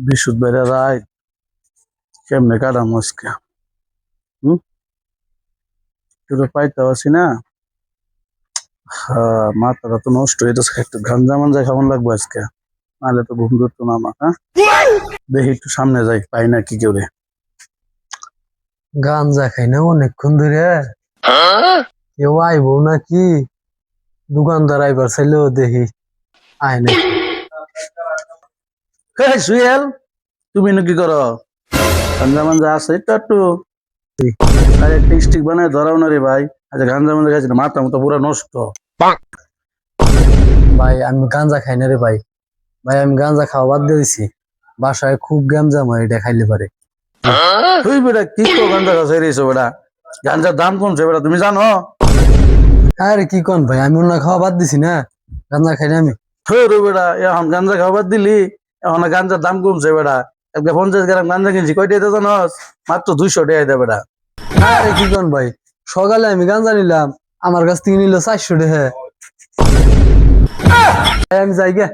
বৃহস্পতিবার রাত কেমনে কাটাম আজকে? হম তোর পাইতে আছি না। মাথাটা তো নষ্ট হইতেছে, একটু গাঞ্জা মাঞ্জা খাওয়ান লাগবো আজকে, নাহলে তো ঘুম ধরতো না আমার। দেখি একটু সামনে যাই, পাই না কি করে। গাঞ্জা খাই না অনেকক্ষণ ধরে, কেউ আইবো নাকি? দোকানদার আইবার চাইলেও দেখি আয় নাই। সুয়েল, তুমি না কি করো? গাঞ্জা মাঞ্জা আছে একটু একটু, আর একটা স্টিক বানায় ধরাও না রে ভাই। আচ্ছা গাঞ্জা মাঞ্জা খাইছি না, মাথা মতো পুরো নষ্ট। ভাই আমি গাঞ্জা খাই না রে ভাই। ভাই আমি গাঞ্জা খাওয়া বাদ দিয়ে দিছি, বাসায় খুব গ্যামজাম হয় এটা খাইলে পারে। তুই বেটা কি তো গাঞ্জা খাওয়া ছেড়েছো বেটা? গাঞ্জার দাম কমছে বেটা, তুমি জানো? আরে কি কোন ভাই, আমি অন্য খাওয়া বাদ দিছি না, গাঞ্জা খাই না আমি। রে বেটা, এখন গাঞ্জা খাবার দিলি, এখন গাঞ্জার দাম কমছে বেটা। একটা 50 গ্রাম গাঞ্জা কিনছি, কয়টা দিতে জানোস? মাত্র 200 টাকা দেয় বেটা। আরে কি কোন ভাই, সকালে আমি গাঞ্জা নিলাম, আমার কাছ থেকে নিল 400 টাকা। আমি যাই গে।